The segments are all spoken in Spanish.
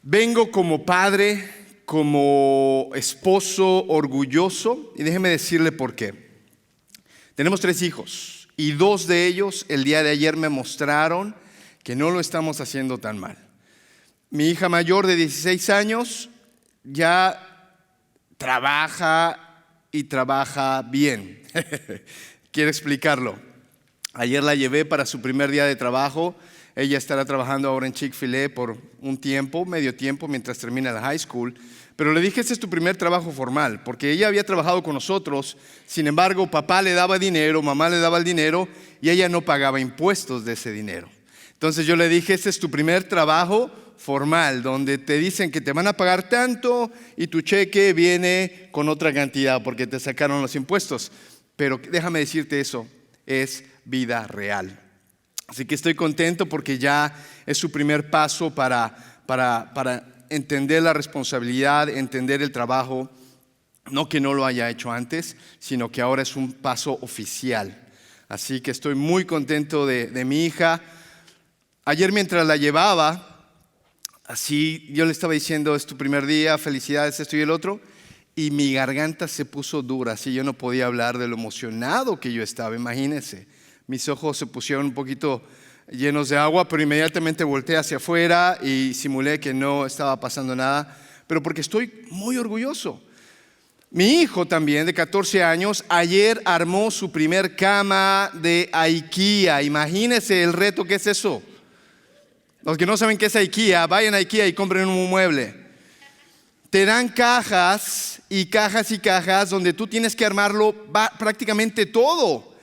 Vengo como padre, como esposo orgulloso, y déjeme decirle por qué. Tenemos 3 hijos y 2 de ellos el día de ayer me mostraron que no lo estamos haciendo tan mal. Mi hija mayor de 16 años ya trabaja y trabaja bien. Quiero explicarlo. Ayer la llevé para su primer día de trabajo. Ella estará trabajando ahora en Chick-fil-A por un tiempo, medio tiempo, mientras termina la high school. Pero le dije, este es tu primer trabajo formal, porque ella había trabajado con nosotros. Sin embargo, papá le daba dinero, mamá le daba el dinero y ella no pagaba impuestos de ese dinero. Entonces yo le dije, este es tu primer trabajo formal, donde te dicen que te van a pagar tanto y tu cheque viene con otra cantidad porque te sacaron los impuestos. Pero déjame decirte, eso es vida real. Así que estoy contento porque ya es su primer paso para entender la responsabilidad, entender el trabajo. No que no lo haya hecho antes, sino que ahora es un paso oficial. Así que estoy muy contento de mi hija. Ayer mientras la llevaba, así yo le estaba diciendo, es tu primer día, felicidades, esto y el otro. Y mi garganta se puso dura, así yo no podía hablar de lo emocionado que yo estaba, imagínense. Mis ojos se pusieron un poquito llenos de agua, pero inmediatamente volteé hacia afuera y simulé que no estaba pasando nada, pero porque estoy muy orgulloso. Mi hijo también, de 14 años, ayer armó su primer cama de IKEA. Imagínense el reto que es eso. Los que no saben qué es IKEA, vayan a IKEA y compren un mueble. Te dan cajas y cajas y cajas donde tú tienes que armarlo prácticamente todo.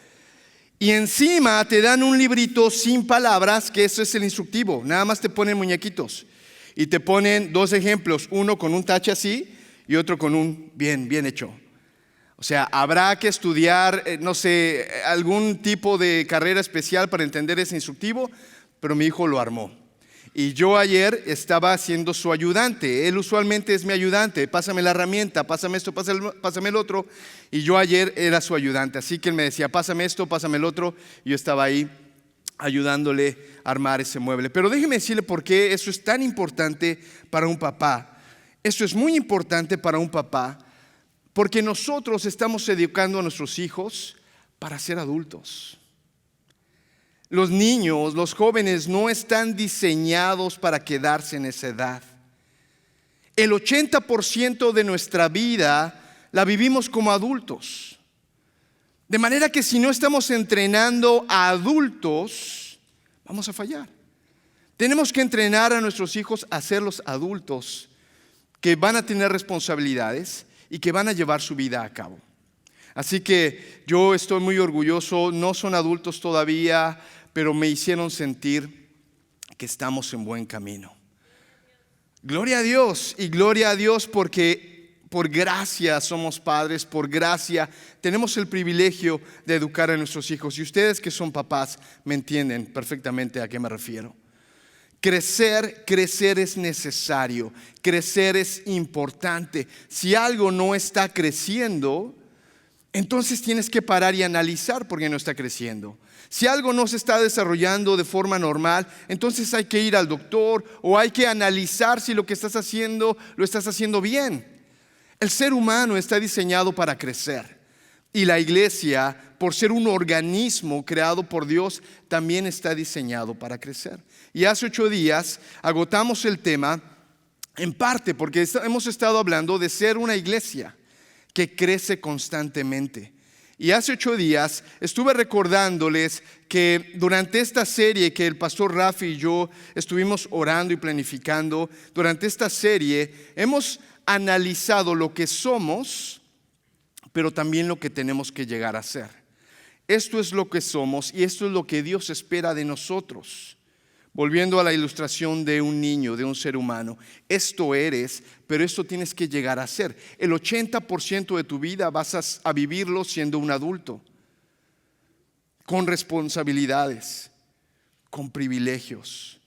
Y encima te dan un librito sin palabras, que eso es el instructivo. Nada más te ponen muñequitos. Y te ponen 2 ejemplos, uno con un tache así y otro con un bien hecho. O sea, habrá que estudiar, no sé, algún tipo de carrera especial para entender ese instructivo, pero mi hijo lo armó. Y yo ayer estaba siendo su ayudante. Él usualmente es mi ayudante. Pásame la herramienta, pásame esto, pásame el otro. Y yo ayer era su ayudante. Así que él me decía, pásame esto, pásame el otro. Y yo estaba ahí ayudándole a armar ese mueble. Pero déjeme decirle por qué eso es tan importante para un papá. Eso es muy importante para un papá porque nosotros estamos educando a nuestros hijos para ser adultos. Los niños, los jóvenes no están diseñados para quedarse en esa edad. El 80% de nuestra vida la vivimos como adultos. De manera que si no estamos entrenando a adultos, vamos a fallar. Tenemos que entrenar a nuestros hijos a ser los adultos que van a tener responsabilidades y que van a llevar su vida a cabo. Así que yo estoy muy orgulloso, no son adultos todavía, pero me hicieron sentir que estamos en buen camino. Gloria a Dios y gloria a Dios porque por gracia somos padres, por gracia tenemos el privilegio de educar a nuestros hijos. Y ustedes que son papás me entienden perfectamente a qué me refiero. Crecer es necesario, crecer es importante. Si algo no está creciendo, entonces tienes que parar y analizar por qué no está creciendo. Si algo no se está desarrollando de forma normal, entonces hay que ir al doctor o hay que analizar si lo que estás haciendo lo estás haciendo bien. El ser humano está diseñado para crecer y la iglesia, por ser un organismo creado por Dios, también está diseñado para crecer. Y hace 8 días agotamos el tema en parte porque hemos estado hablando de ser una iglesia que crece constantemente. Y hace 8 días estuve recordándoles que durante esta serie que el pastor Rafi y yo estuvimos orando y planificando, durante esta serie hemos analizado lo que somos, pero también lo que tenemos que llegar a ser. Esto es lo que somos y esto es lo que Dios espera de nosotros. Volviendo a la ilustración de un niño, de un ser humano, esto eres, pero esto tienes que llegar a ser. El 80% de tu vida vas a vivirlo siendo un adulto, con responsabilidades, con privilegios,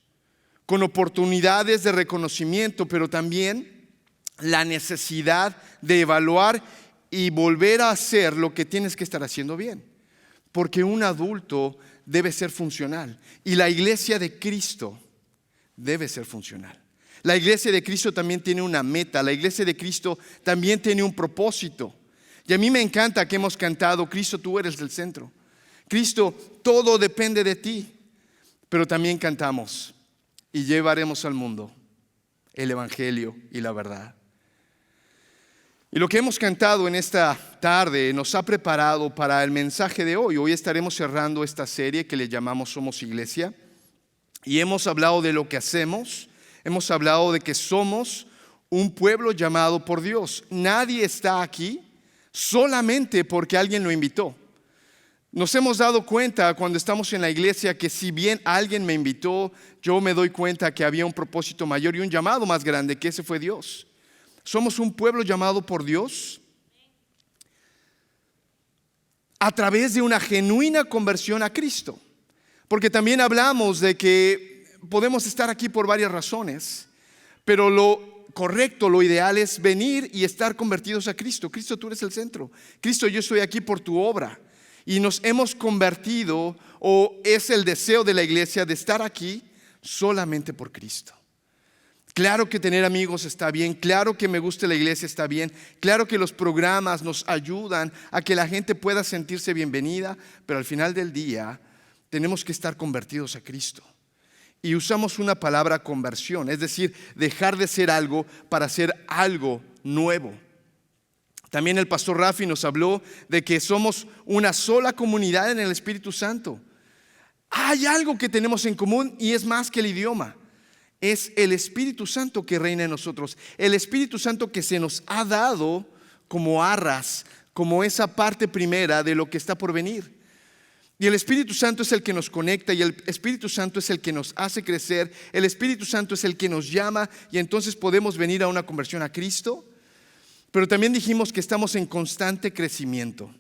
con oportunidades de reconocimiento, pero también la necesidad de evaluar y volver a hacer lo que tienes que estar haciendo bien. Porque un adulto debe ser funcional y la iglesia de Cristo debe ser funcional. La iglesia de Cristo también tiene una meta. La iglesia de Cristo también tiene un propósito. Y a mí me encanta que hemos cantado: Cristo, tú eres el centro. Cristo, todo depende de ti. Pero también cantamos: y llevaremos al mundo el evangelio y la verdad. Y lo que hemos cantado en esta tarde nos ha preparado para el mensaje de hoy. Hoy estaremos cerrando esta serie que le llamamos Somos Iglesia. Y hemos hablado de lo que hacemos. Hemos hablado de que somos un pueblo llamado por Dios. Nadie está aquí solamente porque alguien lo invitó. Nos hemos dado cuenta cuando estamos en la iglesia que si bien alguien me invitó, yo me doy cuenta que había un propósito mayor y un llamado más grande, que ese fue Dios. Somos un pueblo llamado por Dios a través de una genuina conversión a Cristo. Porque también hablamos de que podemos estar aquí por varias razones, pero lo correcto, lo ideal es venir y estar convertidos a Cristo. Cristo, tú eres el centro. Cristo, yo estoy aquí por tu obra. Y nos hemos convertido, o es el deseo de la iglesia, de estar aquí solamente por Cristo. Claro que tener amigos está bien, claro que me guste la iglesia está bien, claro que los programas nos ayudan a que la gente pueda sentirse bienvenida, pero al final del día tenemos que estar convertidos a Cristo. Y usamos una palabra conversión, es decir, dejar de ser algo para ser algo nuevo. También el pastor Rafi nos habló de que somos una sola comunidad en el Espíritu Santo. Hay algo que tenemos en común y es más que el idioma. Es el Espíritu Santo que reina en nosotros. El Espíritu Santo que se nos ha dado como arras, como esa parte primera de lo que está por venir. Y el Espíritu Santo es el que nos conecta, y el Espíritu Santo es el que nos hace crecer. El Espíritu Santo es el que nos llama, y entonces podemos venir a una conversión a Cristo. Pero también dijimos que estamos en constante crecimiento.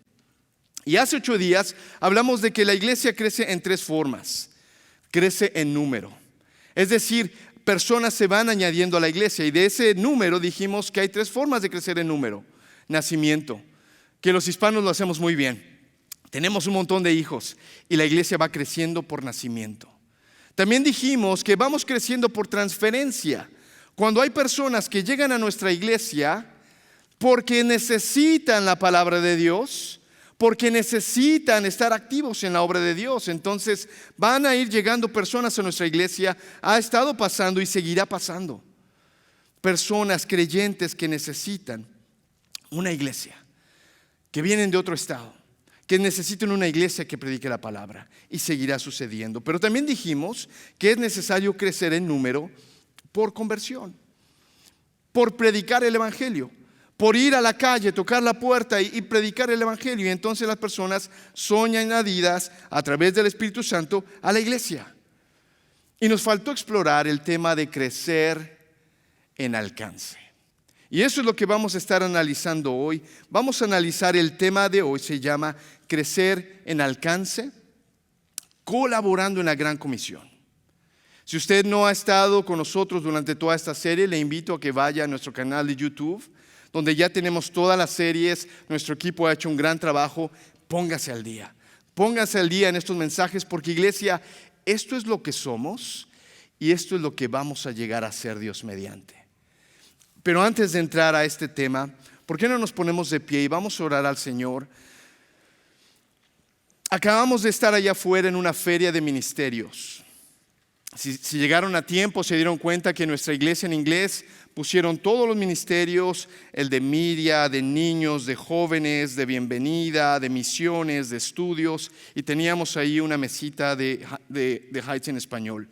Y hace 8 días hablamos de que la iglesia crece en 3 formas. Crece en número. Es decir, personas se van añadiendo a la iglesia, y de ese número dijimos que hay 3 formas de crecer en número. Nacimiento, que los hispanos lo hacemos muy bien. Tenemos un montón de hijos y la iglesia va creciendo por nacimiento. También dijimos que vamos creciendo por transferencia. Cuando hay personas que llegan a nuestra iglesia porque necesitan la palabra de Dios, porque necesitan estar activos en la obra de Dios, entonces van a ir llegando personas a nuestra iglesia. Ha estado pasando y seguirá pasando. Personas creyentes que necesitan una iglesia, que vienen de otro estado, que necesitan una iglesia que predique la palabra, y seguirá sucediendo. Pero también dijimos que es necesario crecer en número por conversión, por predicar el evangelio, por ir a la calle, tocar la puerta y predicar el evangelio. Y entonces las personas son añadidas a través del Espíritu Santo a la iglesia. Y nos faltó explorar el tema de crecer en alcance. Y eso es lo que vamos a estar analizando hoy. Vamos a analizar el tema de hoy, se llama crecer en alcance, colaborando en la gran comisión. Si usted no ha estado con nosotros durante toda esta serie, le invito a que vaya a nuestro canal de YouTube, donde ya tenemos todas las series. Nuestro equipo ha hecho un gran trabajo. Póngase al día. Póngase al día en estos mensajes, porque iglesia, esto es lo que somos y esto es lo que vamos a llegar a ser, Dios mediante. Pero antes de entrar a este tema, ¿por qué no nos ponemos de pie y vamos a orar al Señor? Acabamos de estar allá afuera en una feria de ministerios. Si llegaron a tiempo, se dieron cuenta que en nuestra iglesia en inglés pusieron todos los ministerios: el de media, de niños, de jóvenes, de bienvenida, de misiones, de estudios, y teníamos ahí una mesita de Heights en español.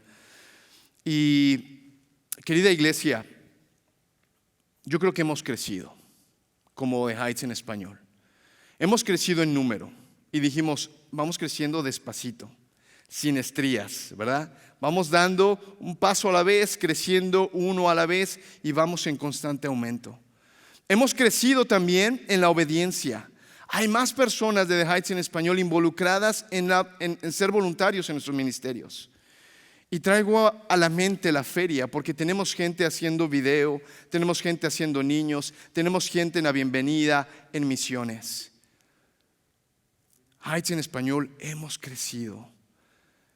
Y querida iglesia, yo creo que hemos crecido como de Heights en español. Hemos crecido en número y dijimos, vamos creciendo despacito, sin estrías, ¿verdad? Vamos dando un paso a la vez, creciendo uno a la vez, y vamos en constante aumento. Hemos crecido también en la obediencia. Hay más personas de The Heights en español involucradas en ser voluntarios en nuestros ministerios. Y traigo a la mente la feria, porque tenemos gente haciendo video, tenemos gente haciendo niños, tenemos gente en la bienvenida, en misiones. Heights en español, hemos crecido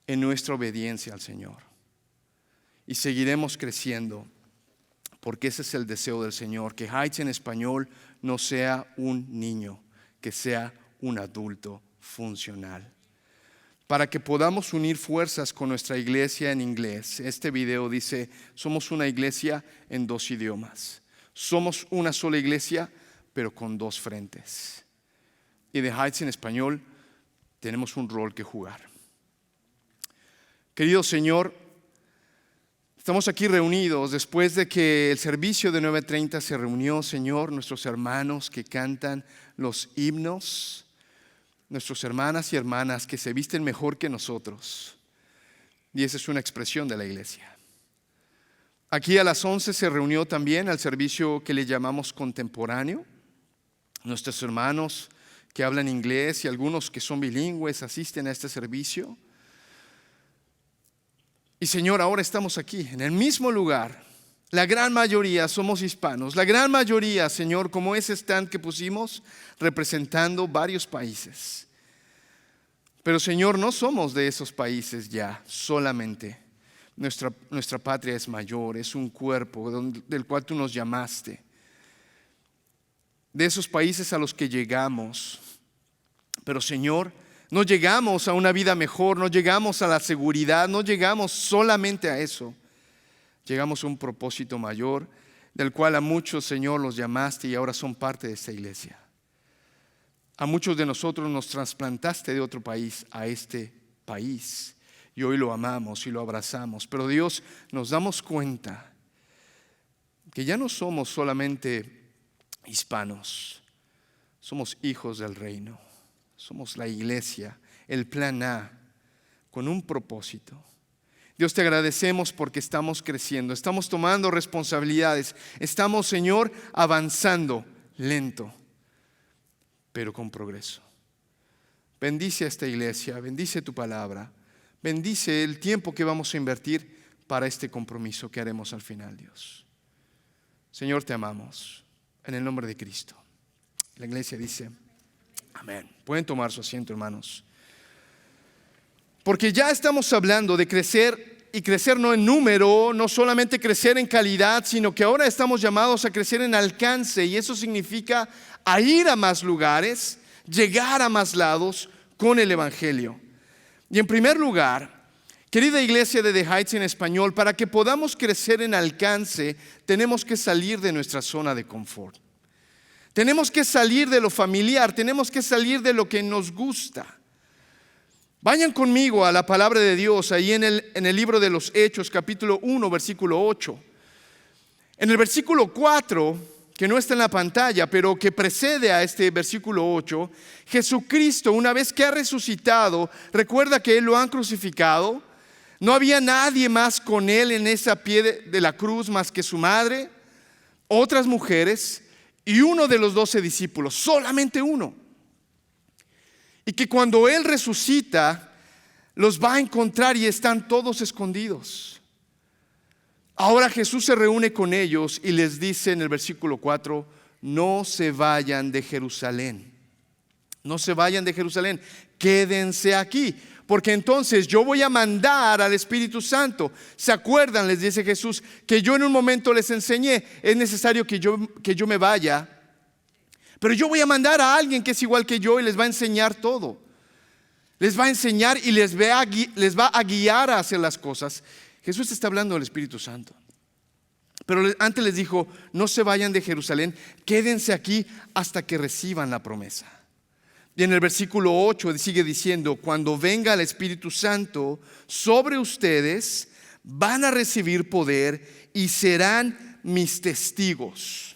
en nuestra obediencia al Señor, y seguiremos creciendo porque ese es el deseo del Señor, que Heights en español no sea un niño, que sea un adulto funcional. Para que podamos unir fuerzas con nuestra iglesia en inglés. Este video dice, somos una iglesia en 2 idiomas. Somos una sola iglesia, pero con 2 frentes. Y de Heights en español tenemos un rol que jugar. Querido Señor, estamos aquí reunidos después de que el servicio de 9:30 se reunió, Señor, nuestros hermanos que cantan los himnos, nuestras hermanas y hermanas que se visten mejor que nosotros. Y esa es una expresión de la iglesia. Aquí a las 11 se reunió también al servicio que le llamamos contemporáneo. Nuestros hermanos que hablan inglés y algunos que son bilingües asisten a este servicio. Y Señor, ahora estamos aquí en el mismo lugar. La gran mayoría somos hispanos. La gran mayoría, Señor, como ese stand que pusimos, representando varios países. Pero Señor, no somos de esos países ya solamente. Nuestra patria es mayor, es un cuerpo del cual tú nos llamaste. De esos países a los que llegamos. Pero Señor, no llegamos a una vida mejor, no llegamos a la seguridad, no llegamos solamente a eso. Llegamos a un propósito mayor, del cual a muchos, Señor, los llamaste y ahora son parte de esta iglesia. A muchos de nosotros nos trasplantaste de otro país a este país y hoy lo amamos y lo abrazamos. Pero Dios, nos damos cuenta que ya no somos solamente hispanos, somos hijos del reino. Somos la iglesia, el plan A, con un propósito. Dios, te agradecemos porque estamos creciendo, estamos tomando responsabilidades, estamos, Señor, avanzando lento, pero con progreso. Bendice a esta iglesia, bendice tu palabra, bendice el tiempo que vamos a invertir para este compromiso que haremos al final, Dios. Señor, te amamos, en el nombre de Cristo. La iglesia dice, amén. Pueden tomar su asiento, hermanos. Porque ya estamos hablando de crecer, y crecer no en número, no solamente crecer en calidad, sino que ahora estamos llamados a crecer en alcance, y eso significa a ir a más lugares, llegar a más lados con el evangelio. Y en primer lugar, querida iglesia de The Heights en español, para que podamos crecer en alcance, tenemos que salir de nuestra zona de confort. Tenemos que salir de lo familiar, tenemos que salir de lo que nos gusta. Vayan conmigo a la palabra de Dios, ahí en el libro de los Hechos, capítulo 1, versículo 8. En el versículo 4, que no está en la pantalla, pero que precede a este versículo 8, Jesucristo, una vez que ha resucitado, recuerda que Él lo han crucificado. No había nadie más con Él en esa pie de la cruz más que su madre, otras mujeres y uno de los 12 discípulos, solamente uno. Y que cuando Él resucita, los va a encontrar y están todos escondidos. Ahora Jesús se reúne con ellos y les dice en el versículo 4, no se vayan de Jerusalén. No se vayan de Jerusalén, quédense aquí. Porque entonces yo voy a mandar al Espíritu Santo. ¿Se acuerdan? Les dice Jesús, que yo en un momento les enseñé. Es necesario que yo me vaya, pero yo voy a mandar a alguien que es igual que yo y les va a enseñar todo. Les va a enseñar y les va a guiar a hacer las cosas. Jesús está hablando del Espíritu Santo. Pero antes les dijo, no se vayan de Jerusalén, quédense aquí hasta que reciban la promesa. Y en el versículo 8 sigue diciendo, cuando venga el Espíritu Santo sobre ustedes, van a recibir poder y serán mis testigos,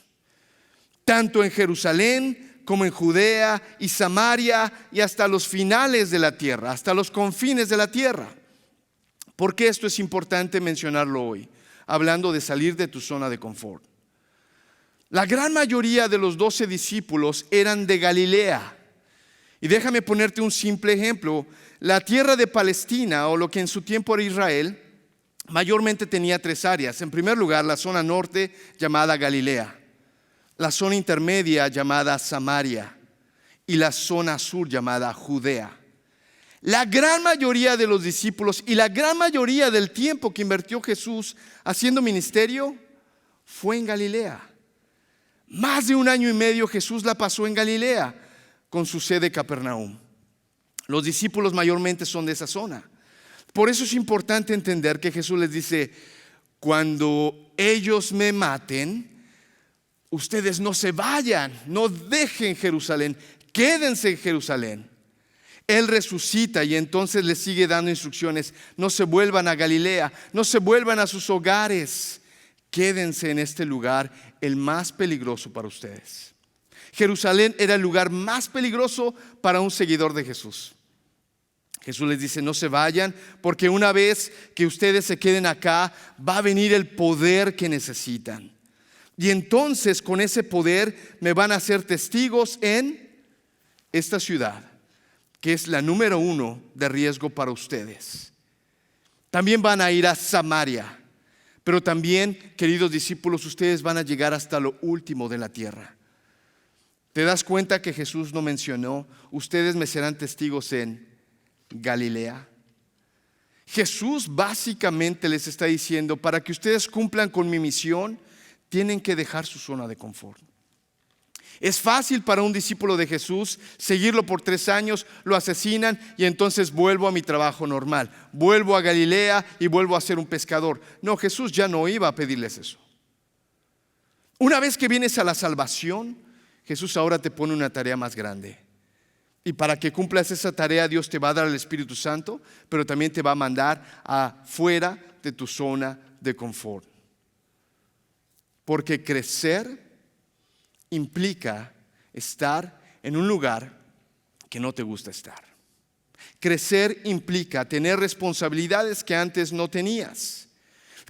tanto en Jerusalén como en Judea y Samaria y hasta los finales de la tierra, hasta los confines de la tierra. ¿Por qué esto es importante mencionarlo hoy? Hablando de salir de tu zona de confort. La gran mayoría de los 12 discípulos eran de Galilea. Y déjame ponerte un simple ejemplo. La tierra de Palestina, o lo que en su tiempo era Israel, mayormente tenía 3 áreas. En primer lugar, la zona norte llamada Galilea, la zona intermedia llamada Samaria y la zona sur llamada Judea. La gran mayoría de los discípulos y la gran mayoría del tiempo que invirtió Jesús haciendo ministerio fue en Galilea. Más de 1 año y medio Jesús la pasó en Galilea, con su sede Capernaum. Los discípulos mayormente son de esa zona. Por eso es importante entender que Jesús les dice: cuando ellos me maten, ustedes no se vayan, no dejen Jerusalén, quédense en Jerusalén. Él resucita y entonces les sigue dando instrucciones: no se vuelvan a Galilea, no se vuelvan a sus hogares, quédense en este lugar, el más peligroso para ustedes. Jerusalén era el lugar más peligroso para un seguidor de Jesús. Jesús les dice: no se vayan, porque una vez que ustedes se queden acá, va a venir el poder que necesitan. Y entonces con ese poder me van a hacer testigos en esta ciudad, que es la número 1 de riesgo para ustedes. También van a ir a Samaria, pero también, queridos discípulos, ustedes van a llegar hasta lo último de la tierra. ¿Te das cuenta que Jesús no mencionó: ustedes me serán testigos en Galilea? Jesús básicamente les está diciendo: para que ustedes cumplan con mi misión, tienen que dejar su zona de confort. Es fácil para un discípulo de Jesús seguirlo por 3 años, lo asesinan y entonces vuelvo a mi trabajo normal, vuelvo a Galilea y vuelvo a ser un pescador. No, Jesús ya no iba a pedirles eso. Una vez que vienes a la salvación, Jesús ahora te pone una tarea más grande. Y para que cumplas esa tarea, Dios te va a dar el Espíritu Santo, pero también te va a mandar afuera de tu zona de confort. Porque crecer implica estar en un lugar que no te gusta estar. Crecer implica tener responsabilidades que antes no tenías.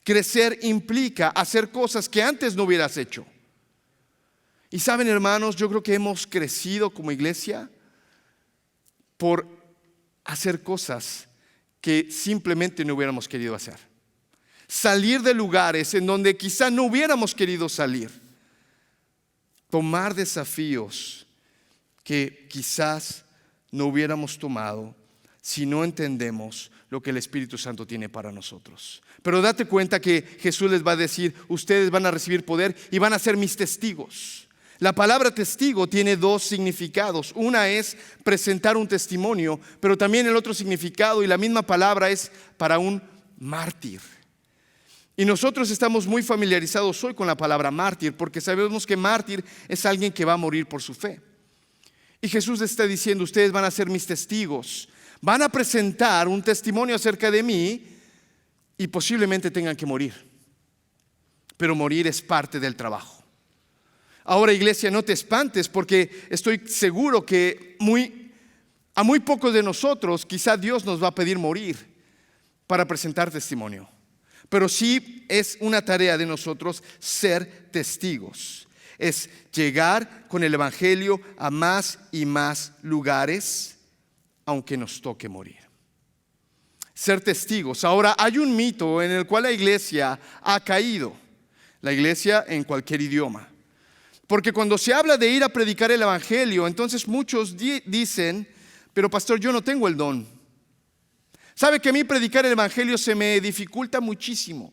Crecer implica hacer cosas que antes no hubieras hecho. Y saben, hermanos, yo creo que hemos crecido como iglesia por hacer cosas que simplemente no hubiéramos querido hacer. Salir de lugares en donde quizá no hubiéramos querido salir. Tomar desafíos que quizás no hubiéramos tomado si no entendemos lo que el Espíritu Santo tiene para nosotros. Pero date cuenta que Jesús les va a decir: ustedes van a recibir poder y van a ser mis testigos. La palabra testigo tiene 2 significados. Una es presentar un testimonio, pero también el otro significado y la misma palabra es para un mártir. Y nosotros estamos muy familiarizados hoy con la palabra mártir, porque sabemos que mártir es alguien que va a morir por su fe. Y Jesús está diciendo: ustedes van a ser mis testigos, van a presentar un testimonio acerca de mí y posiblemente tengan que morir. Pero morir es parte del trabajo. Ahora, iglesia, no te espantes, porque estoy seguro que a muy pocos de nosotros quizá Dios nos va a pedir morir para presentar testimonio. Pero sí es una tarea de nosotros ser testigos. Es llegar con el evangelio a más y más lugares, aunque nos toque morir. Ser testigos. Ahora, hay un mito en el cual la iglesia ha caído. La iglesia en cualquier idioma. Porque cuando se habla de ir a predicar el evangelio, entonces muchos dicen: pero pastor, yo no tengo el don. ¿Sabe que a mí predicar el evangelio se me dificulta muchísimo?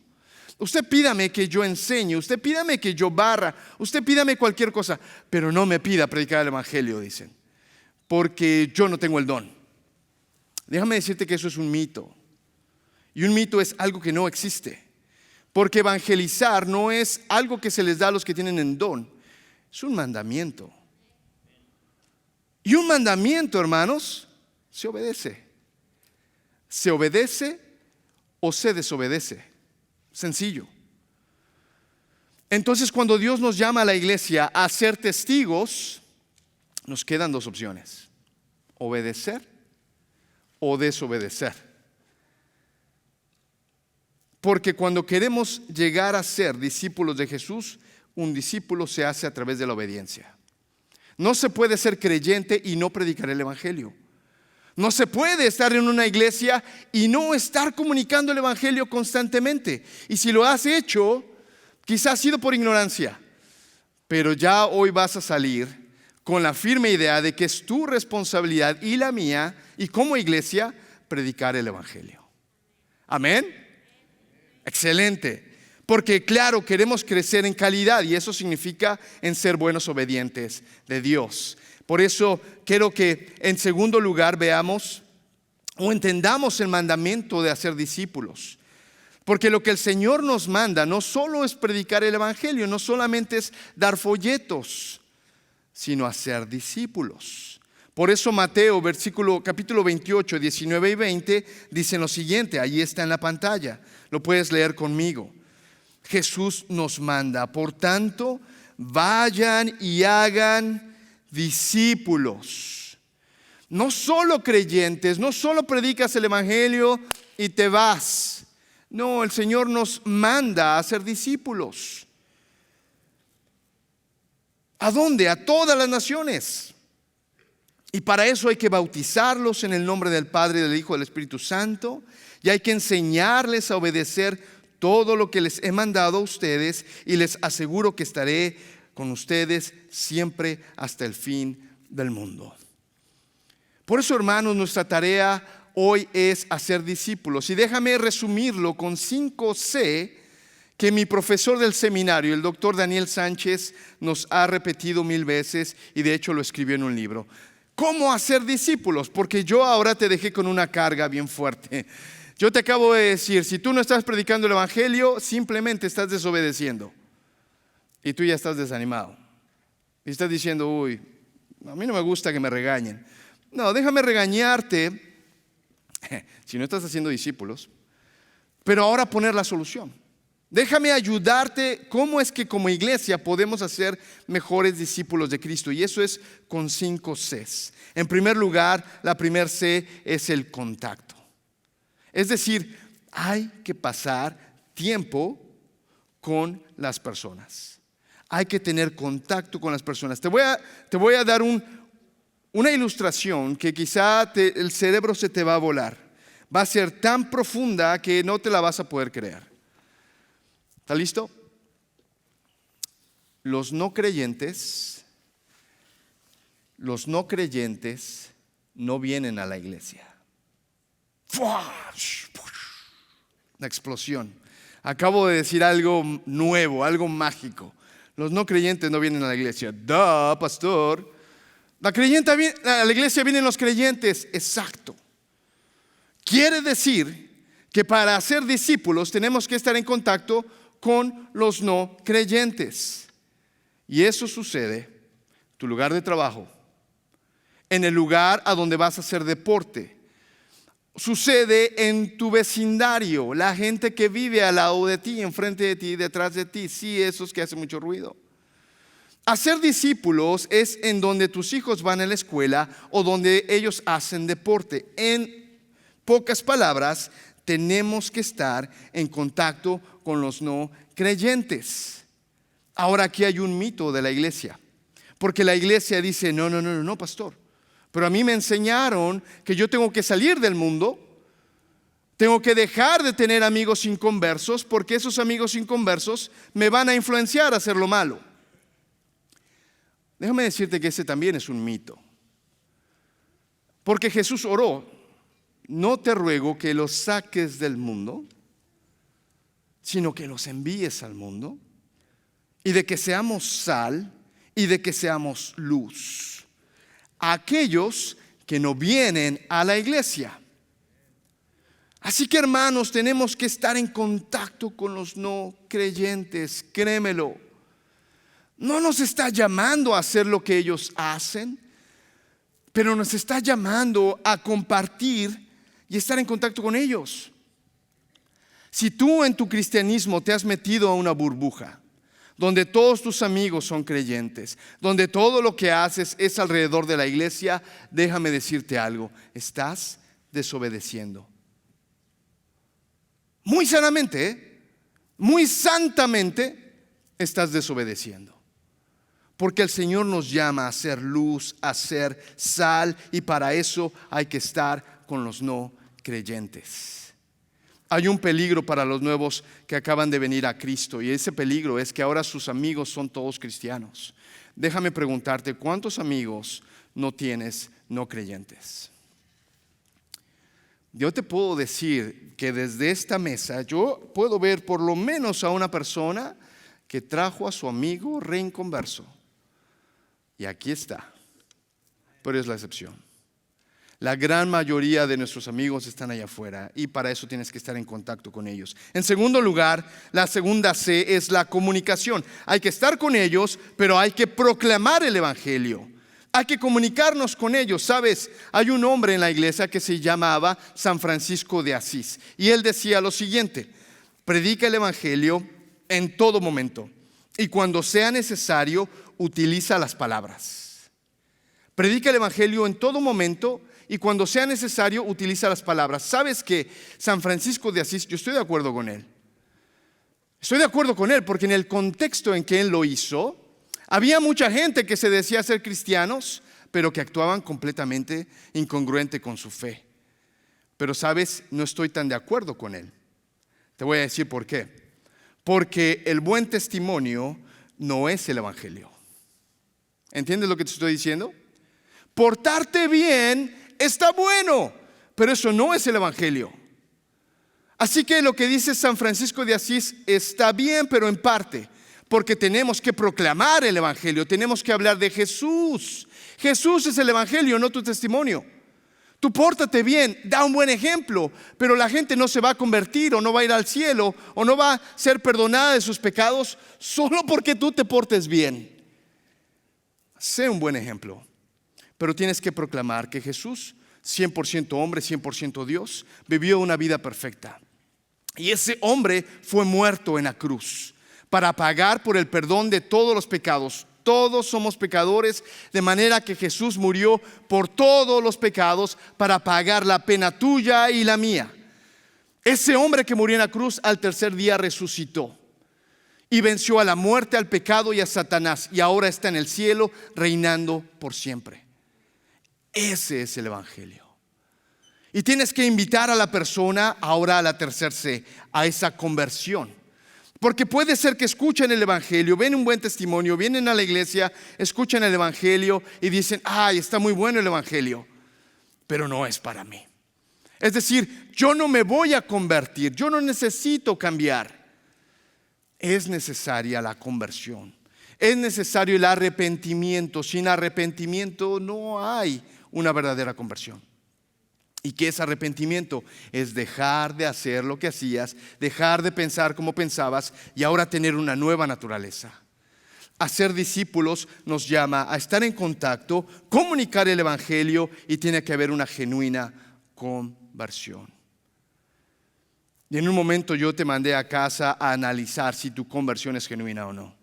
Usted pídame que yo enseñe, usted pídame que yo barra, usted pídame cualquier cosa, pero no me pida predicar el evangelio, dicen, porque yo no tengo el don. Déjame decirte que eso es un mito. Y un mito es algo que no existe. Porque evangelizar no es algo que se les da a los que tienen el don. Es un mandamiento. Y un mandamiento, hermanos, se obedece. Se obedece o se desobedece. Sencillo. Entonces, cuando Dios nos llama a la iglesia a ser testigos, nos quedan 2 opciones: obedecer o desobedecer. Porque cuando queremos llegar a ser discípulos de Jesús, un discípulo se hace a través de la obediencia. No se puede ser creyente y no predicar el evangelio. No se puede estar en una iglesia y no estar comunicando el evangelio constantemente. Y si lo has hecho, quizás ha sido por ignorancia, pero ya hoy vas a salir con la firme idea de que es tu responsabilidad y la mía, y como iglesia, predicar el evangelio. Amén. Excelente. Porque claro, queremos crecer en calidad y eso significa en ser buenos obedientes de Dios. Por eso quiero que en segundo lugar veamos o entendamos el mandamiento de hacer discípulos. Porque lo que el Señor nos manda no solo es predicar el evangelio, no solamente es dar folletos, sino hacer discípulos. Por eso Mateo, capítulo 28, 19 y 20, dicen lo siguiente, ahí está en la pantalla, lo puedes leer conmigo. Jesús nos manda, por tanto, vayan y hagan discípulos. No solo creyentes, no solo predicas el evangelio y te vas. No, el Señor nos manda a ser discípulos. ¿A dónde? A todas las naciones. Y para eso hay que bautizarlos en el nombre del Padre, del Hijo y del Espíritu Santo. Y hay que enseñarles a obedecer todo lo que les he mandado a ustedes. Y les aseguro que estaré con ustedes siempre hasta el fin del mundo. Por eso, hermanos, nuestra tarea hoy es hacer discípulos. Y déjame resumirlo con 5C que mi profesor del seminario, el doctor Daniel Sánchez, nos ha repetido 1000 veces y de hecho lo escribió en un libro. ¿Cómo hacer discípulos? Porque yo ahora te dejé con una carga bien fuerte. Yo te acabo de decir, si tú no estás predicando el evangelio, simplemente estás desobedeciendo. Y tú ya estás desanimado. Y estás diciendo, uy, a mí no me gusta que me regañen. No, déjame regañarte si no estás haciendo discípulos, pero ahora poner la solución. Déjame ayudarte cómo es que como iglesia podemos hacer mejores discípulos de Cristo. Y eso es con 5 Cs. En primer lugar, la primera C es el contacto. Es decir, hay que pasar tiempo con las personas. Hay que tener contacto con las personas. Te voy a dar una ilustración que quizá el cerebro se te va a volar. Va a ser tan profunda que no te la vas a poder creer. ¿Está listo? Los no creyentes no vienen a la iglesia. Una explosión. Acabo de decir algo nuevo, algo mágico. Los no creyentes no vienen a la iglesia. ¡Duh, pastor! A la iglesia vienen los creyentes. Exacto. Quiere decir que para hacer discípulos tenemos que estar en contacto con los no creyentes. Y eso sucede en tu lugar de trabajo, en el lugar a donde vas a hacer deporte. Sucede en tu vecindario, la gente que vive al lado de ti, enfrente de ti, detrás de ti. Sí, esos que hacen mucho ruido. Hacer discípulos es en donde tus hijos van a la escuela o donde ellos hacen deporte. En pocas palabras, tenemos que estar en contacto con los no creyentes. Ahora aquí hay un mito de la iglesia, porque la iglesia dice, no, pastor, pero a mí me enseñaron que yo tengo que salir del mundo, tengo que dejar de tener amigos inconversos, porque esos amigos inconversos me van a influenciar a hacer lo malo. Déjame decirte que ese también es un mito, porque Jesús oró, no te ruego que los saques del mundo, sino que los envíes al mundo, y de que seamos sal y de que seamos luz a aquellos que no vienen a la iglesia. Así que, hermanos, tenemos que estar en contacto con los no creyentes, créemelo. No nos está llamando a hacer lo que ellos hacen, pero nos está llamando a compartir y estar en contacto con ellos. Si tú en tu cristianismo te has metido a una burbuja donde todos tus amigos son creyentes, donde todo lo que haces es alrededor de la iglesia, déjame decirte algo, estás desobedeciendo. Muy sanamente, muy santamente, estás desobedeciendo. Porque el Señor nos llama a ser luz, a ser sal, y para eso hay que estar con los no creyentes. Hay un peligro para los nuevos que acaban de venir a Cristo, y ese peligro es que ahora sus amigos son todos cristianos. Déjame preguntarte, ¿cuántos amigos no tienes no creyentes? Yo te puedo decir que desde esta mesa yo puedo ver por lo menos a una persona que trajo a su amigo reinconverso. Y aquí está, pero es la excepción. La gran mayoría de nuestros amigos están allá afuera y para eso tienes que estar en contacto con ellos. En segundo lugar, la segunda C es la comunicación. Hay que estar con ellos, pero hay que proclamar el evangelio. Hay que comunicarnos con ellos. Sabes, hay un hombre en la iglesia que se llamaba San Francisco de Asís y él decía lo siguiente: predica el evangelio en todo momento y cuando sea necesario utiliza las palabras. Predica el evangelio en todo momento y cuando sea necesario utiliza las palabras. ¿Sabes que San Francisco de Asís, yo estoy de acuerdo con él? Estoy de acuerdo con él porque en el contexto en que él lo hizo, había mucha gente que se decía ser cristianos, pero que actuaban completamente incongruente con su fe. Pero sabes, no estoy tan de acuerdo con él. Te voy a decir por qué. Porque el buen testimonio no es el evangelio. ¿Entiendes lo que te estoy diciendo? Portarte bien está bueno, pero eso no es el evangelio. Así que lo que dice San Francisco de Asís está bien, pero en parte, porque tenemos que proclamar el evangelio, tenemos que hablar de Jesús. Jesús es el evangelio, no tu testimonio. Tú pórtate bien, da un buen ejemplo, pero la gente no se va a convertir o no va a ir al cielo o no va a ser perdonada de sus pecados solo porque tú te portes bien. Sé un buen ejemplo, pero tienes que proclamar que Jesús, 100% hombre, 100% Dios, vivió una vida perfecta. Y ese hombre fue muerto en la cruz para pagar por el perdón de todos los pecados. Todos somos pecadores, de manera que Jesús murió por todos los pecados para pagar la pena tuya y la mía. Ese hombre que murió en la cruz al tercer día resucitó y venció a la muerte, al pecado y a Satanás, y ahora está en el cielo reinando por siempre. Ese es el evangelio. Y tienes que invitar a la persona, ahora a la tercera C, a esa conversión. Porque puede ser que escuchen el evangelio, ven un buen testimonio, vienen a la iglesia, escuchan el evangelio y dicen: ay, está muy bueno el evangelio, pero no es para mí. Es decir, yo no me voy a convertir, yo no necesito cambiar. Es necesaria la conversión, es necesario el arrepentimiento. Sin arrepentimiento no hay una verdadera conversión. ¿Y qué es arrepentimiento? Es dejar de hacer lo que hacías, dejar de pensar como pensabas y ahora tener una nueva naturaleza. Hacer discípulos nos llama a estar en contacto, comunicar el evangelio y tiene que haber una genuina conversión. Y en un momento yo te mandé a casa a analizar si tu conversión es genuina o no.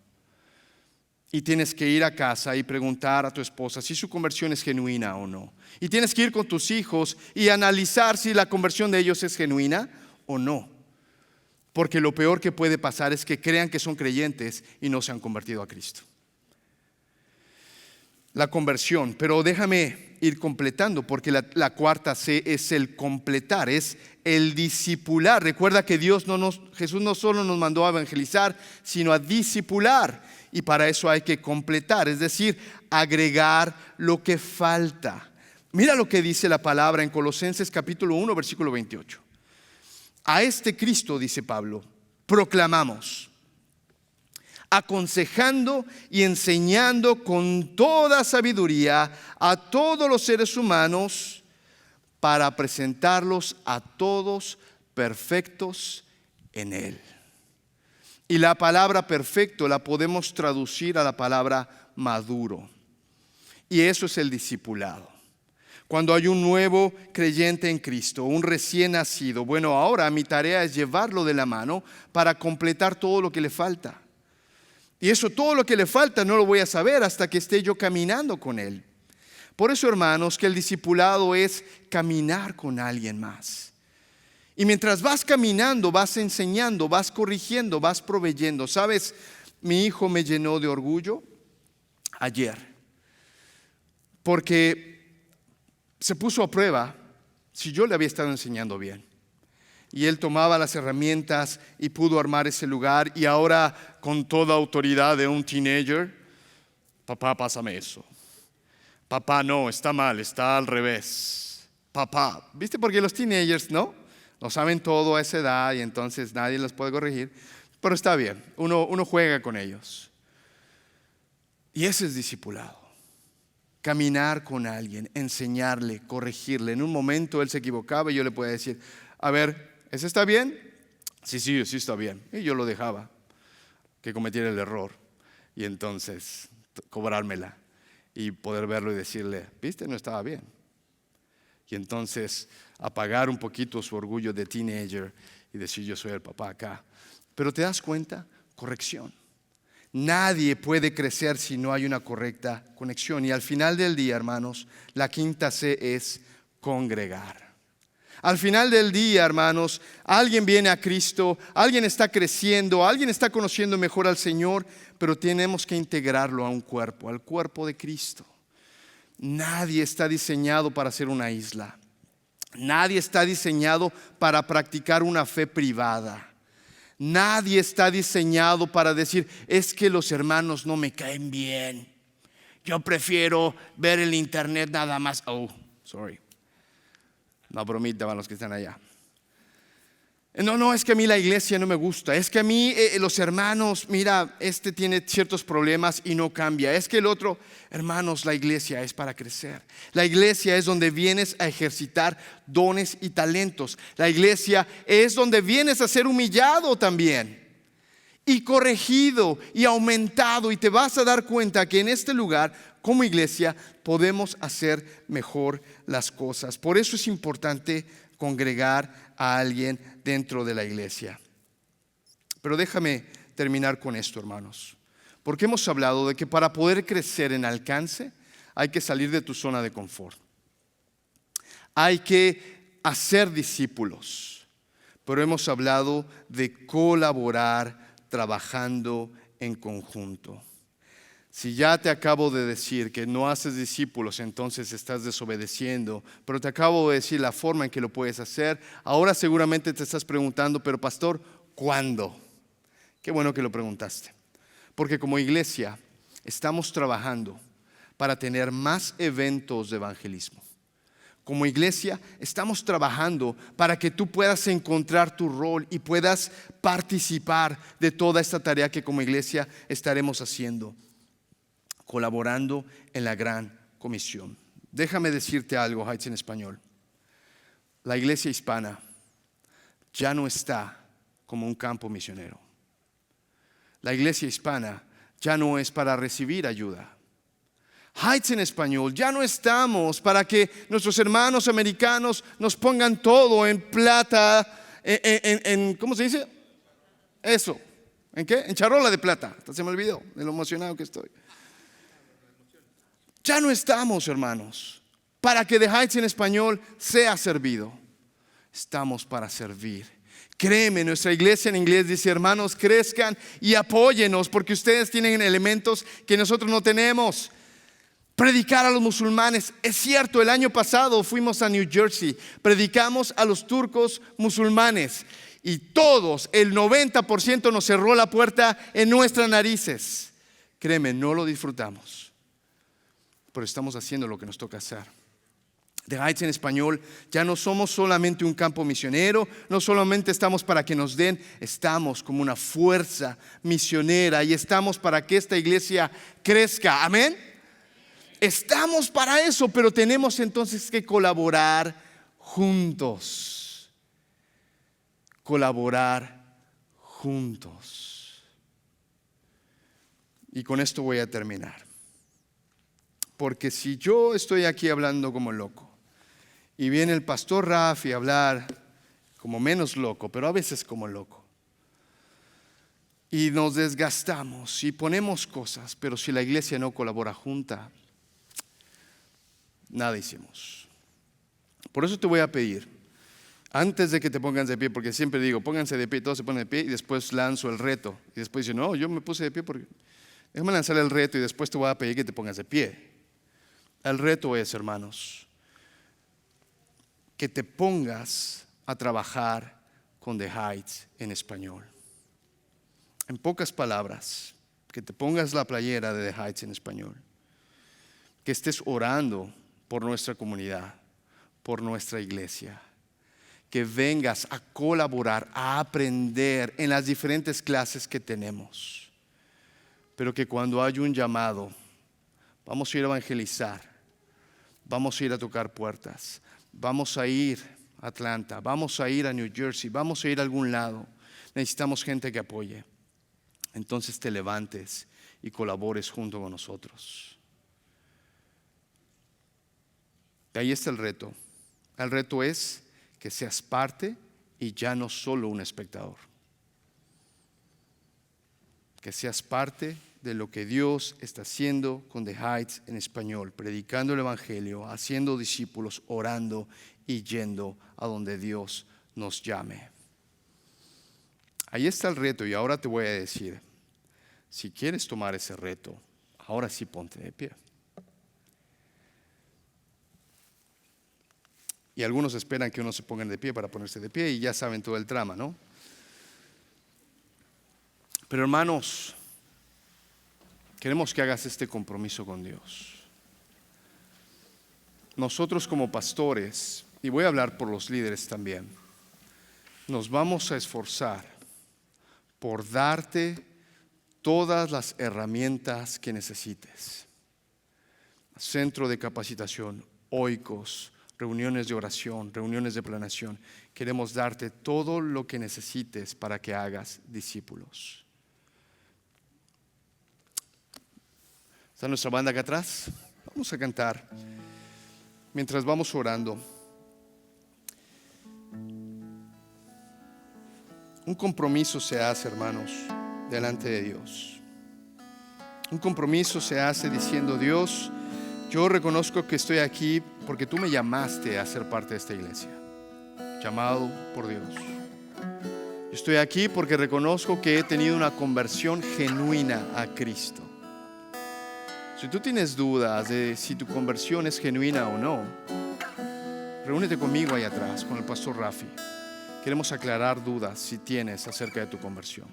Y tienes que ir a casa y preguntar a tu esposa si su conversión es genuina o no. Y tienes que ir con tus hijos y analizar si la conversión de ellos es genuina o no. Porque lo peor que puede pasar es que crean que son creyentes y no se han convertido a Cristo. La conversión, pero déjame ir completando, porque la cuarta C es el completar, es el discipular. Recuerda que Jesús no solo nos mandó a evangelizar, sino a discipular. Y para eso hay que completar, es decir, agregar lo que falta. Mira lo que dice la palabra en Colosenses capítulo 1, versículo 28. A este Cristo, dice Pablo, proclamamos, aconsejando y enseñando con toda sabiduría a todos los seres humanos para presentarlos a todos perfectos en Él. Y la palabra perfecto la podemos traducir a la palabra maduro. Y eso es el discipulado. Cuando hay un nuevo creyente en Cristo, un recién nacido, bueno, ahora mi tarea es llevarlo de la mano para completar todo lo que le falta. Y eso, todo lo que le falta, no lo voy a saber hasta que esté yo caminando con él. Por eso, hermanos, que el discipulado es caminar con alguien más. Y mientras vas caminando, vas enseñando, vas corrigiendo, vas proveyendo. ¿Sabes? Mi hijo me llenó de orgullo ayer, porque se puso a prueba si yo le había estado enseñando bien. Y él tomaba las herramientas y pudo armar ese lugar. Y ahora, con toda autoridad de un teenager: papá, pásame eso. Papá, no, está mal, está al revés. papá. ¿Viste? Porque los teenagers, ¿no? Lo saben todo a esa edad y entonces nadie los puede corregir. Pero está bien, uno juega con ellos. Y ese es discipulado. Caminar con alguien, enseñarle, corregirle. En un momento él se equivocaba y yo le podía decir, a ver, ¿ese está bien? Sí está bien. Y yo lo dejaba que cometiera el error. Y entonces cobrármela y poder verlo y decirle, ¿viste? No estaba bien. Y entonces apagar un poquito su orgullo de teenager y decir, yo soy el papá acá. Pero ¿te das cuenta? Corrección. Nadie puede crecer si no hay una correcta conexión. Y al final del día, hermanos, la quinta C es congregar. Al final del día, hermanos, alguien viene a Cristo, alguien está creciendo, alguien está conociendo mejor al Señor, pero tenemos que integrarlo a un cuerpo, al cuerpo de Cristo. Nadie está diseñado para ser una isla. Nadie está diseñado para practicar una fe privada. Nadie está diseñado para decir, es que los hermanos no me caen bien. Yo prefiero ver el internet nada más. Oh, sorry. Una bromita para los que están allá. No, es que a mí la iglesia no me gusta. Es que a mí los hermanos, mira, este tiene ciertos problemas y no cambia. Es que el otro, hermanos, la iglesia es para crecer. La iglesia es donde vienes a ejercitar dones y talentos. La iglesia es donde vienes a ser humillado también y corregido y aumentado. Y te vas a dar cuenta que en este lugar, como iglesia, podemos hacer mejor las cosas. Por eso es importante congregar a alguien dentro de la iglesia. Pero déjame terminar con esto, hermanos, porque hemos hablado de que para poder crecer en alcance hay que salir de tu zona de confort. Hay que hacer discípulos, pero hemos hablado de colaborar trabajando en conjunto. Si ya te acabo de decir que no haces discípulos, entonces estás desobedeciendo. Pero te acabo de decir la forma en que lo puedes hacer. Ahora seguramente te estás preguntando, pero pastor, ¿cuándo? Qué bueno que lo preguntaste. Porque como iglesia estamos trabajando para tener más eventos de evangelismo. Como iglesia estamos trabajando para que tú puedas encontrar tu rol y puedas participar de toda esta tarea que como iglesia estaremos haciendo, colaborando en la gran comisión. Déjame decirte algo, Heights en español. La iglesia hispana ya no está como un campo misionero. La iglesia hispana ya no es para recibir ayuda. Heights en español, ya no estamos para que nuestros hermanos americanos nos pongan todo en plata, ¿cómo se dice? Eso, ¿en qué? En charola de plata. Hasta se me olvidó de lo emocionado que estoy. Ya no estamos, hermanos, para que The Heights en español sea servido. Estamos para servir. Créeme, nuestra iglesia en inglés dice, hermanos, crezcan y apóyenos porque ustedes tienen elementos que nosotros no tenemos. Predicar a los musulmanes. Es cierto, el año pasado fuimos a New Jersey, predicamos a los turcos musulmanes y todos, el 90% nos cerró la puerta en nuestras narices. Créeme, no lo disfrutamos, pero estamos haciendo lo que nos toca hacer. The Heights en español, ya no somos solamente un campo misionero, no solamente estamos para que nos den, estamos como una fuerza misionera y estamos para que esta iglesia crezca. Amén. Estamos para eso, pero tenemos entonces que colaborar juntos. Colaborar juntos. Y con esto voy a terminar. Porque si yo estoy aquí hablando como loco y viene el pastor Rafi a hablar como menos loco, pero a veces como loco, y nos desgastamos y ponemos cosas, pero si la iglesia no colabora junta, nada hicimos. Por eso te voy a pedir, antes de que te pongas de pie, porque siempre digo, pónganse de pie, todos se ponen de pie y después lanzo el reto. Y después dicen, no, yo me puse de pie porque... Déjame lanzar el reto y después te voy a pedir que te pongas de pie. El reto es, hermanos, que te pongas a trabajar con The Heights en español. En pocas palabras, que te pongas la playera de The Heights en español. Que estés orando por nuestra comunidad, por nuestra iglesia. Que vengas a colaborar, a aprender en las diferentes clases que tenemos. Pero que cuando hay un llamado, vamos a ir a evangelizar, vamos a ir a tocar puertas, vamos a ir a Atlanta, vamos a ir a New Jersey, vamos a ir a algún lado. Necesitamos gente que apoye. Entonces te levantes y colabores junto con nosotros. De ahí está el reto. El reto es que seas parte y ya no solo un espectador. Que seas parte de lo que Dios está haciendo con The Heights en español, predicando el evangelio, haciendo discípulos, orando y yendo a donde Dios nos llame. Ahí está el reto y ahora te voy a decir, si quieres tomar ese reto, ahora sí ponte de pie. Y algunos esperan que uno se ponga de pie para ponerse de pie y ya saben todo el trama, ¿no? Pero hermanos, queremos que hagas este compromiso con Dios. Nosotros como pastores, y voy a hablar por los líderes también, nos vamos a esforzar por darte todas las herramientas que necesites. Centro de capacitación, oikos, reuniones de oración, reuniones de planeación. Queremos darte todo lo que necesites para que hagas discípulos. ¿Está nuestra banda acá atrás? Vamos a cantar mientras vamos orando. Un compromiso se hace, hermanos, delante de Dios. Un compromiso se hace diciendo: Dios, yo reconozco que estoy aquí porque tú me llamaste a ser parte de esta iglesia, llamado por Dios. Yo estoy aquí porque reconozco que he tenido una conversión genuina a Cristo. Si tú tienes dudas de si tu conversión es genuina o no, reúnete conmigo ahí atrás, con el pastor Rafi. Queremos aclarar dudas si tienes acerca de tu conversión.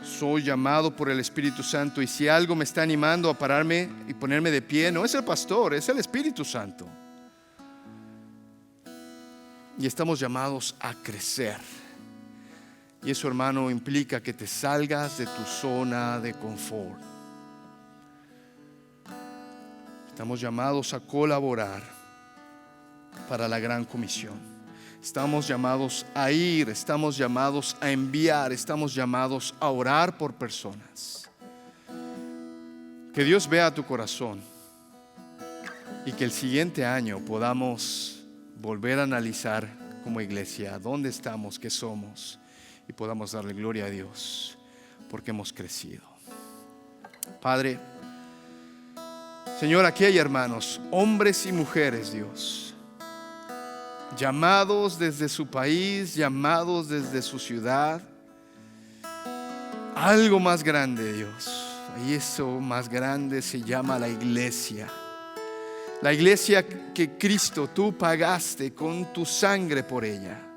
Soy llamado por el Espíritu Santo y si algo me está animando a pararme y ponerme de pie, no es el pastor, es el Espíritu Santo. Y estamos llamados a crecer. Y eso, hermano, implica que te salgas de tu zona de confort. Estamos llamados a colaborar para la gran comisión. Estamos llamados a ir, estamos llamados a enviar, estamos llamados a orar por personas. Que Dios vea tu corazón y que el siguiente año podamos volver a analizar como iglesia dónde estamos, qué somos, y podamos darle gloria a Dios porque hemos crecido. Padre, Señor, aquí hay hermanos, hombres y mujeres, Dios, llamados desde su país, llamados desde su ciudad, algo más grande, Dios. Y eso más grande se llama la iglesia. La iglesia que Cristo, tú pagaste con tu sangre por ella.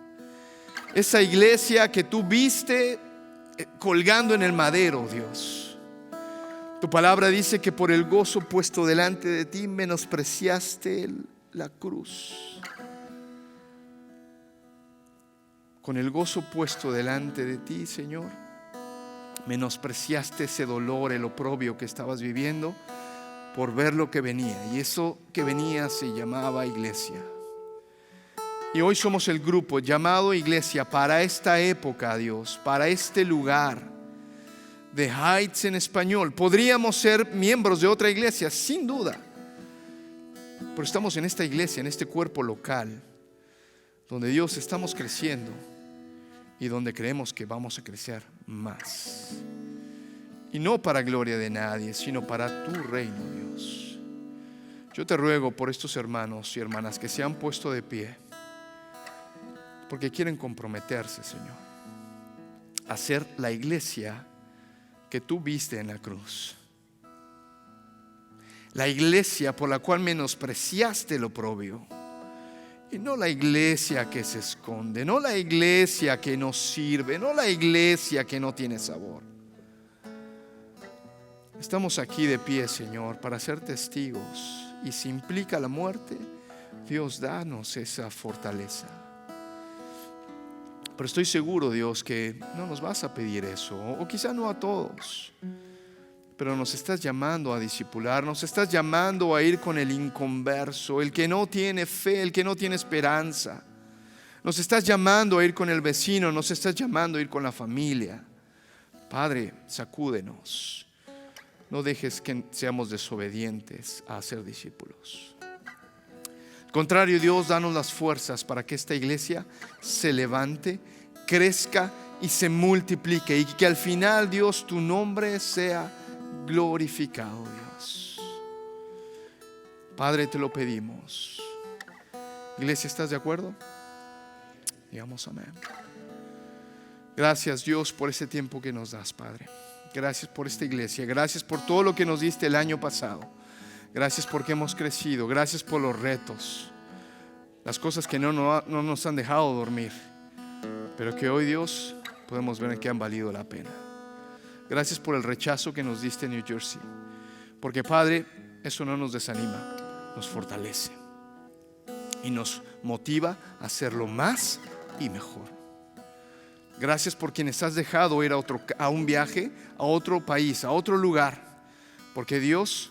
Esa iglesia que tú viste colgando en el madero, Dios. Tu palabra dice que por el gozo puesto delante de ti menospreciaste la cruz. Con el gozo puesto delante de ti, Señor, menospreciaste ese dolor, el oprobio que estabas viviendo por ver lo que venía. Y eso que venía se llamaba iglesia. Y hoy somos el grupo llamado iglesia para esta época, Dios, para este lugar de Heights en español. Podríamos ser miembros de otra iglesia, sin duda. Pero estamos en esta iglesia, en este cuerpo local, donde Dios estamos creciendo y donde creemos que vamos a crecer más. Y no para gloria de nadie, sino para tu reino, Dios. Yo te ruego por estos hermanos y hermanas que se han puesto de pie, porque quieren comprometerse, Señor, a ser la iglesia que tú viste en la cruz. La iglesia por la cual menospreciaste lo oprobio. Y no la iglesia que se esconde, no la iglesia que no sirve, no la iglesia que no tiene sabor. Estamos aquí de pie, Señor, para ser testigos y si implica la muerte, Dios, danos esa fortaleza. Pero estoy seguro, Dios, que no nos vas a pedir eso, o quizá no a todos, pero nos estás llamando a discipular, nos estás llamando a ir con el inconverso, el que no tiene fe, el que no tiene esperanza. Nos estás llamando a ir con el vecino, nos estás llamando a ir con la familia. Padre, sacúdenos. No dejes que seamos desobedientes a ser discípulos. Al contrario, Dios, danos las fuerzas para que esta iglesia se levante, crezca y se multiplique, y que al final, Dios, tu nombre sea glorificado, Dios. Padre, te lo pedimos. Iglesia, ¿estás de acuerdo? Digamos amén. Gracias, Dios, por ese tiempo que nos das, Padre. Gracias por esta iglesia. Gracias por todo lo que nos diste el año pasado. Gracias porque hemos crecido. Gracias por los retos, las cosas que no nos han dejado dormir, pero que hoy, Dios, podemos ver que han valido la pena. Gracias por el rechazo que nos diste en New Jersey, porque, Padre, eso no nos desanima, nos fortalece y nos motiva a hacerlo más y mejor. Gracias por quienes has dejado ir a un viaje, a otro país, a otro lugar, porque, Dios,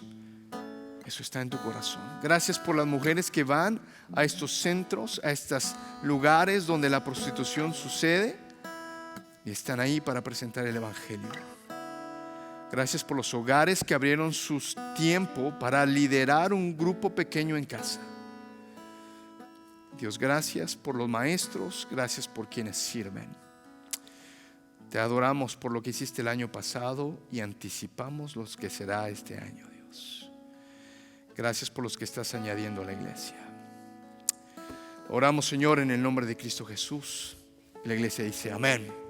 eso está en tu corazón. Gracias por las mujeres que van a estos centros, a estos lugares donde la prostitución sucede y están ahí para presentar el evangelio. Gracias por los hogares que abrieron su tiempo para liderar un grupo pequeño en casa. Dios, gracias por los maestros, gracias por quienes sirven. Te adoramos por lo que hiciste el año pasado y anticipamos lo que será este año, Dios. Gracias por los que estás añadiendo a la iglesia. Oramos, Señor, en el nombre de Cristo Jesús. La iglesia dice amén.